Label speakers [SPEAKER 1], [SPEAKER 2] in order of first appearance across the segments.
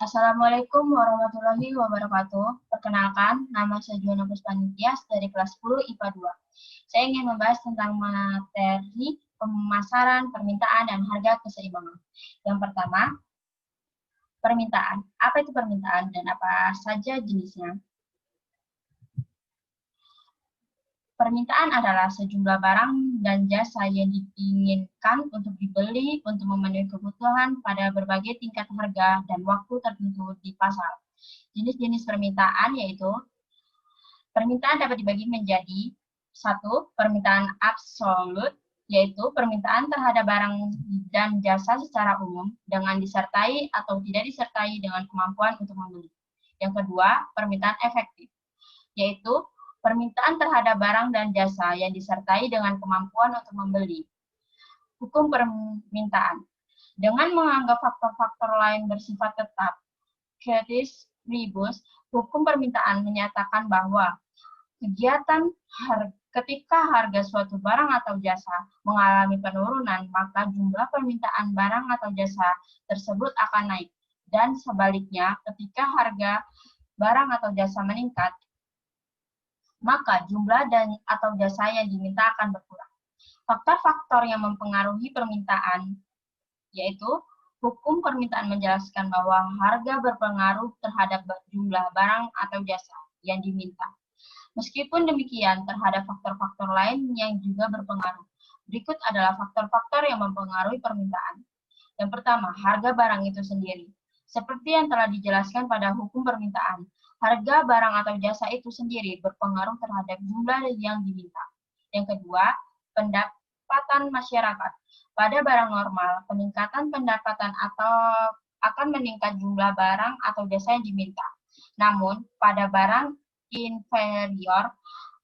[SPEAKER 1] Assalamualaikum warahmatullahi wabarakatuh. Perkenalkan, nama saya Juwana Puspanitias dari kelas 10 IPA 2. Saya ingin membahas tentang materi pemasaran, permintaan, dan harga keseimbangan. Yang pertama, permintaan. Apa itu permintaan dan apa saja jenisnya? Permintaan adalah sejumlah barang dan jasa yang diinginkan untuk dibeli untuk memenuhi kebutuhan pada berbagai tingkat harga dan waktu tertentu di pasar. Jenis-jenis permintaan yaitu permintaan dapat dibagi menjadi satu, permintaan absolut, yaitu permintaan terhadap barang dan jasa secara umum dengan disertai atau tidak disertai dengan kemampuan untuk membeli. Yang kedua, permintaan efektif, yaitu permintaan terhadap barang dan jasa yang disertai dengan kemampuan untuk membeli. Hukum permintaan. Dengan menganggap faktor-faktor lain bersifat tetap, ceteris paribus, hukum permintaan menyatakan bahwa ketika harga suatu barang atau jasa mengalami penurunan, maka jumlah permintaan barang atau jasa tersebut akan naik. Dan sebaliknya, ketika harga barang atau jasa meningkat, maka jumlah dan atau jasa yang diminta akan berkurang. Faktor-faktor yang mempengaruhi permintaan, yaitu hukum permintaan menjelaskan bahwa harga berpengaruh terhadap jumlah barang atau jasa yang diminta. Meskipun demikian, terhadap faktor-faktor lain yang juga berpengaruh. Berikut adalah faktor-faktor yang mempengaruhi permintaan. Yang pertama, harga barang itu sendiri. Seperti yang telah dijelaskan pada hukum permintaan, harga barang atau jasa itu sendiri berpengaruh terhadap jumlah yang diminta. Yang kedua, pendapatan masyarakat. Pada barang normal, peningkatan pendapatan akan meningkat jumlah barang atau jasa yang diminta. Namun, pada barang inferior,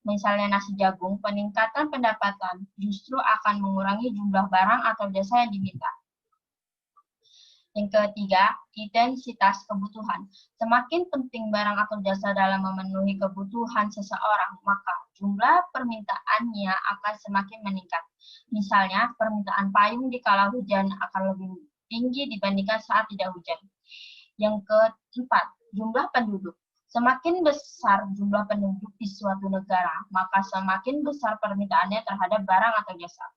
[SPEAKER 1] misalnya nasi jagung, peningkatan pendapatan justru akan mengurangi jumlah barang atau jasa yang diminta. Yang ketiga, intensitas kebutuhan. Semakin penting barang atau jasa dalam memenuhi kebutuhan seseorang, maka jumlah permintaannya akan semakin meningkat. Misalnya, permintaan payung di kala hujan akan lebih tinggi dibandingkan saat tidak hujan. Yang keempat, jumlah penduduk. Semakin besar jumlah penduduk di suatu negara, maka semakin besar permintaannya terhadap barang atau jasa.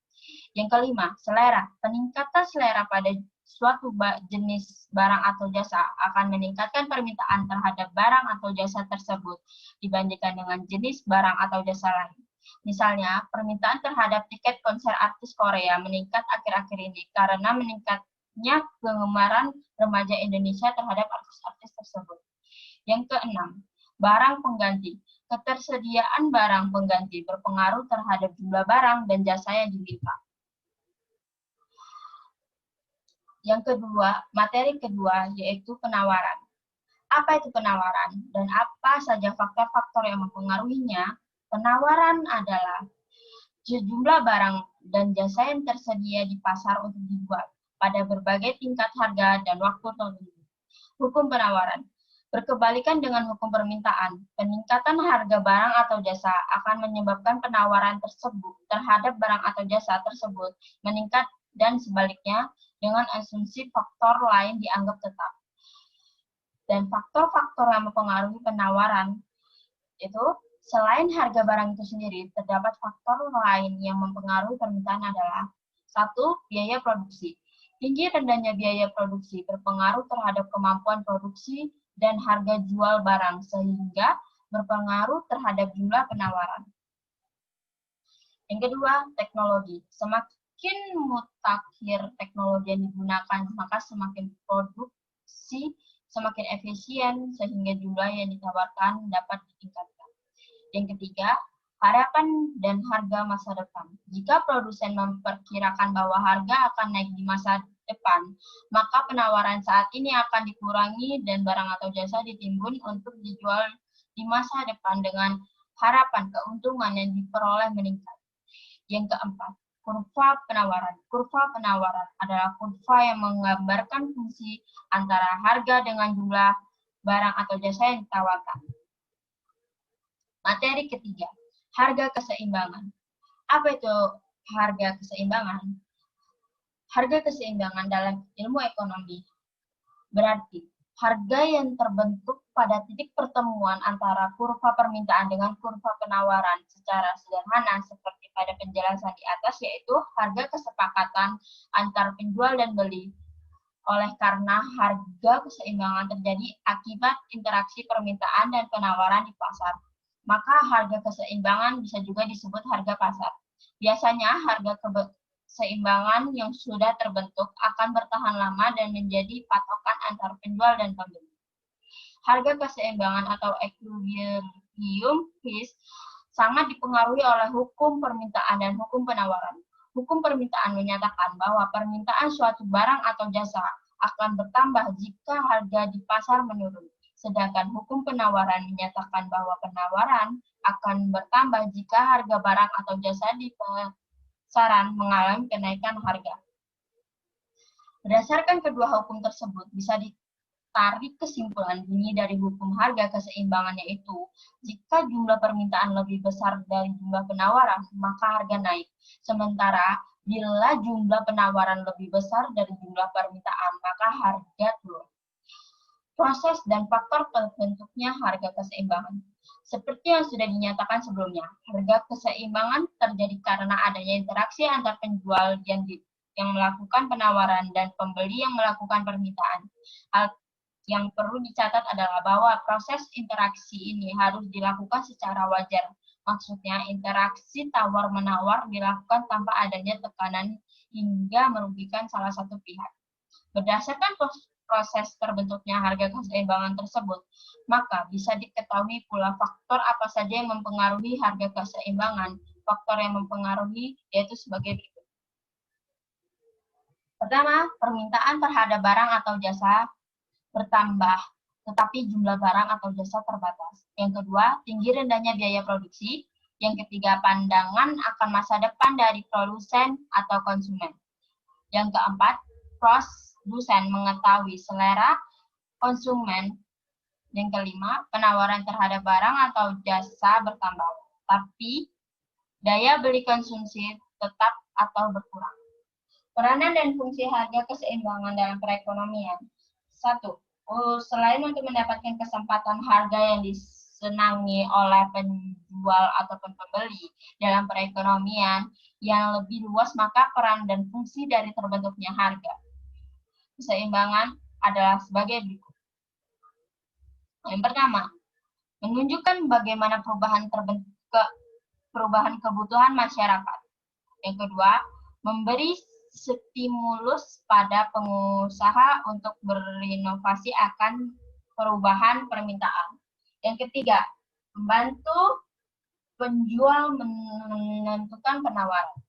[SPEAKER 1] Yang kelima, selera. Peningkatan selera pada suatu jenis barang atau jasa akan meningkatkan permintaan terhadap barang atau jasa tersebut dibandingkan dengan jenis barang atau jasa lain. Misalnya, permintaan terhadap tiket konser artis Korea meningkat akhir-akhir ini karena meningkatnya penggemar remaja Indonesia terhadap artis-artis tersebut. Yang keenam, barang pengganti. Ketersediaan barang pengganti berpengaruh terhadap jumlah barang dan jasa yang diminta. Yang kedua, materi kedua yaitu penawaran. Apa itu penawaran dan apa saja faktor-faktor yang mempengaruhinya? Penawaran adalah sejumlah barang dan jasa yang tersedia di pasar untuk dijual pada berbagai tingkat harga dan waktu tertentu. Hukum penawaran. Berkebalikan dengan hukum permintaan, peningkatan harga barang atau jasa akan menyebabkan penawaran tersebut terhadap barang atau jasa tersebut meningkat dan sebaliknya dengan asumsi faktor lain dianggap tetap. Dan faktor-faktor yang mempengaruhi penawaran itu selain harga barang itu sendiri, terdapat faktor lain yang mempengaruhi permintaan adalah satu, biaya produksi. Tinggi rendahnya biaya produksi berpengaruh terhadap kemampuan produksi dan harga jual barang sehingga berpengaruh terhadap jumlah penawaran. Yang kedua, teknologi. Semakin mutakhir teknologi yang digunakan, maka semakin produksi semakin efisien sehingga jumlah yang ditawarkan dapat ditingkatkan. Yang ketiga, harapan dan harga masa depan. Jika produsen memperkirakan bahwa harga akan naik di masa depan, maka penawaran saat ini akan dikurangi dan barang atau jasa ditimbun untuk dijual di masa depan dengan harapan keuntungan yang diperoleh meningkat. Yang keempat, kurva penawaran. Kurva penawaran adalah kurva yang menggambarkan fungsi antara harga dengan jumlah barang atau jasa yang ditawarkan. Materi ketiga, harga keseimbangan. Apa itu harga keseimbangan? Harga keseimbangan dalam ilmu ekonomi berarti Harga yang terbentuk pada titik pertemuan antara kurva permintaan dengan kurva penawaran secara sederhana seperti pada penjelasan di atas, yaitu harga kesepakatan antar penjual dan beli. Oleh karena harga keseimbangan terjadi akibat interaksi permintaan dan penawaran di pasar, maka harga keseimbangan bisa juga disebut harga pasar. Biasanya harga keseimbangan yang sudah terbentuk akan bertahan lama dan menjadi patokan antar penjual dan pembeli. Harga keseimbangan atau equilibrium price sangat dipengaruhi oleh hukum permintaan dan hukum penawaran. Hukum permintaan menyatakan bahwa permintaan suatu barang atau jasa akan bertambah jika harga di pasar menurun. Sedangkan hukum penawaran menyatakan bahwa penawaran akan bertambah jika harga barang atau jasa di pasaran mengalami kenaikan harga. Berdasarkan kedua hukum tersebut, bisa ditarik kesimpulan bunyi dari hukum harga keseimbangan, yaitu jika jumlah permintaan lebih besar dari jumlah penawaran, maka harga naik. Sementara bila jumlah penawaran lebih besar dari jumlah permintaan, maka harga turun. Proses dan faktor terbentuknya harga keseimbangan. Seperti yang sudah dinyatakan sebelumnya, harga keseimbangan terjadi karena adanya interaksi antar penjual yang melakukan penawaran dan pembeli yang melakukan permintaan. Hal yang perlu dicatat adalah bahwa proses interaksi ini harus dilakukan secara wajar. Maksudnya, interaksi tawar-menawar dilakukan tanpa adanya tekanan hingga merugikan salah satu pihak. Berdasarkan proses terbentuknya harga keseimbangan tersebut, maka bisa diketahui pula faktor apa saja yang mempengaruhi harga keseimbangan. Faktor yang mempengaruhi yaitu sebagai berikut. Pertama, permintaan terhadap barang atau jasa bertambah, tetapi jumlah barang atau jasa terbatas. Yang kedua, tinggi rendahnya biaya produksi. Yang ketiga, pandangan akan masa depan dari produsen atau konsumen. Yang keempat, produsen mengetahui selera konsumen. Yang kelima, penawaran terhadap barang atau jasa bertambah, tapi daya beli konsumsi tetap atau berkurang. Peranan dan fungsi harga keseimbangan dalam perekonomian. 1. Selain untuk mendapatkan kesempatan harga yang disenangi oleh penjual ataupun pembeli dalam perekonomian yang lebih luas, maka peran dan fungsi dari terbentuknya harga keseimbangan adalah sebagai berikut. Yang pertama, menunjukkan bagaimana perubahan kebutuhan masyarakat. Yang kedua, memberi stimulus pada pengusaha untuk berinovasi akan perubahan permintaan. Yang ketiga, membantu penjual menentukan penawaran.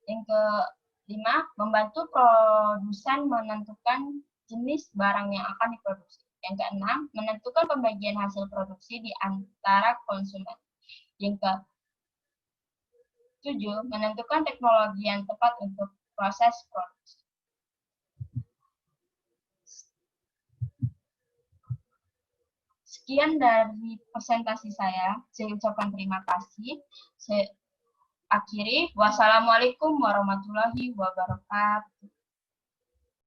[SPEAKER 1] Yang kelima, membantu produsen menentukan jenis barang yang akan diproduksi. Yang keenam, menentukan pembagian hasil produksi di antara konsumen. Yang ketujuh, menentukan teknologi yang tepat untuk proses produksi. Sekian dari presentasi saya. Saya ucapkan terima kasih. Saya akhiri. Wassalamualaikum warahmatullahi wabarakatuh.